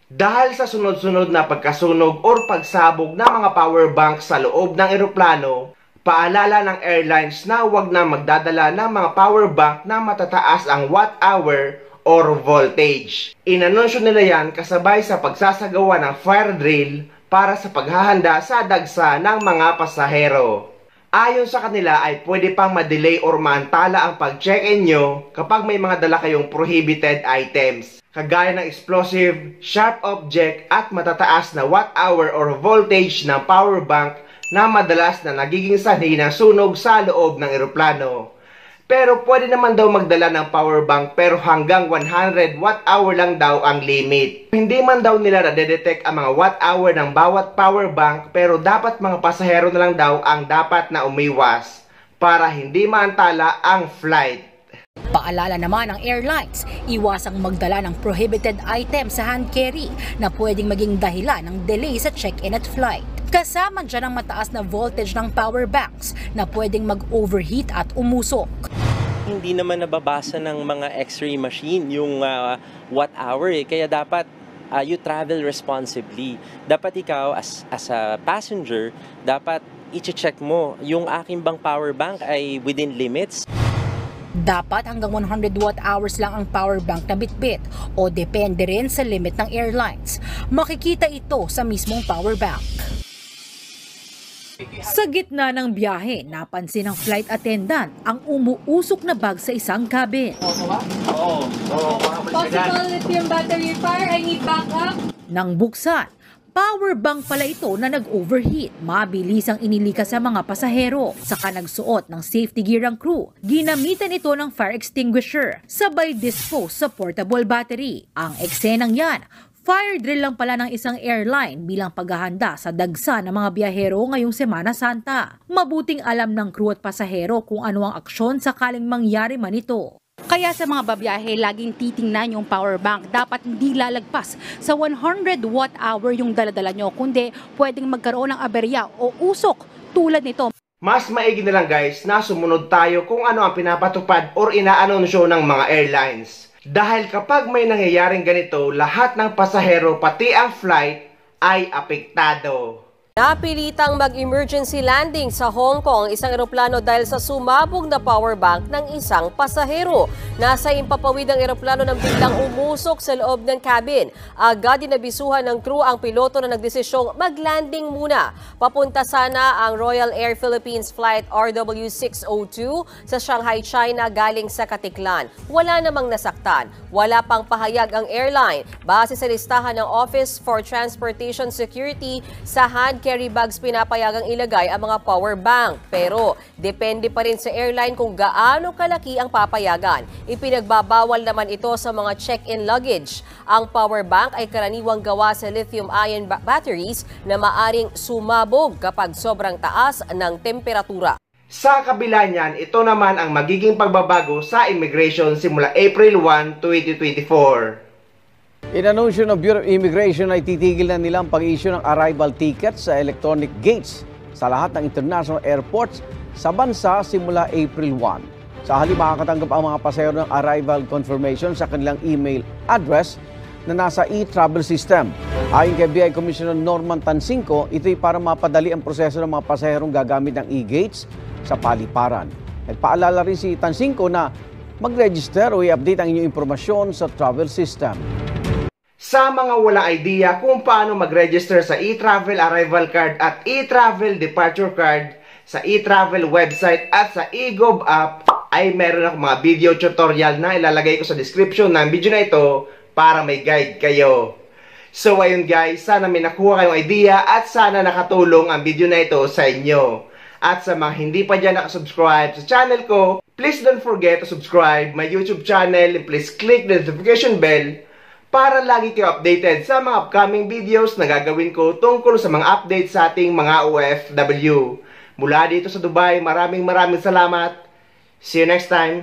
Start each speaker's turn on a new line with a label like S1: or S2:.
S1: Dahil sa sunod-sunod na pagkasunog o pagsabog ng mga power bank sa loob ng eroplano, paalala ng airlines na huwag na magdadala ng mga power bank na matataas ang watt-hour or voltage. Inanunsyo nila yan kasabay sa pagsasagawa ng fire drill para sa paghahanda sa dagsa ng mga pasahero. Ayon sa kanila ay pwede pang ma-delay or maantala ang pag-check-in nyo kapag may mga dala kayong prohibited items, kagaya ng explosive, sharp object at matataas na watt-hour or voltage ng power bank na madalas na nagiging sanhi ng sunog sa loob ng eroplano. Pero pwede naman daw magdala ng power bank pero hanggang 100 watt-hour lang daw ang limit. Hindi man daw nila na-detect ang mga watt-hour ng bawat power bank pero dapat mga pasahero na lang daw ang dapat na umiwas para hindi maantala ang flight.
S2: Paalala naman ng airlines, iwasang magdala ng prohibited item sa hand carry na pwedeng maging dahilan ng delay sa check-in at flight. Kasama dyan ang mataas na voltage ng power banks na pwedeng mag-overheat at umusok.
S3: Hindi naman nababasa ng mga x-ray machine yung watt hour kaya dapat you travel responsibly. Dapat ikaw as a passenger, dapat i-check mo yung aking bang power bank ay within limits.
S2: Dapat hanggang 100 watt-hours lang ang power bank na bitbit o depende rin sa limit ng airlines. Makikita ito sa mismong power bank. Sa gitna ng biyahe, napansin ng flight attendant ang umuusok na bag sa isang cabin.
S4: Possible lithium battery fire, I need backup.
S2: Nang buksan, power bank pala ito na nag-overheat. Mabilis ang inilikas sa mga pasahero. Saka nagsuot ng safety gear ang crew. Ginamitan ito ng fire extinguisher. Sabay dispose sa portable battery. Ang eksenang yan, fire drill lang pala ng isang airline bilang paghahanda sa dagsa ng mga biyahero ngayong Semana Santa. Mabuting alam ng crew at pasahero kung ano ang aksyon sakaling mangyari man ito.
S5: Kaya sa mga babiyahe, laging titingnan yung power bank. Dapat hindi lalagpas sa 100 watt-hour yung daladala nyo, kundi pwedeng magkaroon ng aberya o usok tulad nito.
S1: Mas maigi na lang guys na sumunod tayo kung ano ang pinapatupad or inaanunsyo ng mga airlines. Dahil kapag may nangyayaring ganito, lahat ng pasahero pati ang flight ay apektado.
S6: Napilitang mag-emergency landing sa Hong Kong isang eroplano dahil sa sumabog na power bank ng isang pasahero. Nasa impapawid ang eroplano nang biglang umusok sa loob ng cabin. Agad dinabisuhan ng crew ang piloto na nagdesisyong mag-landing muna. Papunta sana ang Royal Air Philippines Flight RW602 sa Shanghai, China galing sa Katiklan. Wala namang nasaktan. Wala pang pahayag ang airline. Base sa listahan ng Office for Transportation Security, sa hand carry bags pinapayagang ilagay ang mga power bank. Pero depende pa rin sa airline kung gaano kalaki ang papayagan. Ipinagbabawal naman ito sa mga check-in luggage. Ang power bank ay karaniwang gawa sa lithium-ion batteries na maaring sumabog kapag sobrang taas ng temperatura.
S1: Sa kabila niyan, ito naman ang magiging pagbabago sa immigration simula April 1, 2024.
S7: Inanunsyo ng Bureau of Immigration ay titigil na nilang pag-issue ng arrival tickets sa electronic gates sa lahat ng international airports sa bansa simula April 1. Sa halip, makakatanggap ang mga pasahero ng arrival confirmation sa kanilang email address na nasa e-travel system. Ayon kay BI Commissioner Norman Tansingco, ito'y para mapadali ang proseso ng mga pasaherong gagamit ng e-gates sa paliparan. Nagpaalala rin si Tansingco na mag-register o i-update ang inyong impormasyon sa travel system.
S1: Sa mga walang idea kung paano mag-register sa e-travel arrival card at e-travel departure card sa e-travel website at sa e-gov app, ay meron ako mga video tutorial na ilalagay ko sa description ng video na ito para may guide kayo. So ayun guys, sana may nakuha kayong idea at sana nakatulong ang video na ito sa inyo. At sa mga hindi pa dyan nakasubscribe sa channel ko, please don't forget to subscribe my YouTube channel and please click the notification bell para lagi kayo updated sa mga upcoming videos na gagawin ko tungkol sa mga updates sa ating mga OFW. Mula dito sa Dubai, maraming salamat. See you next time.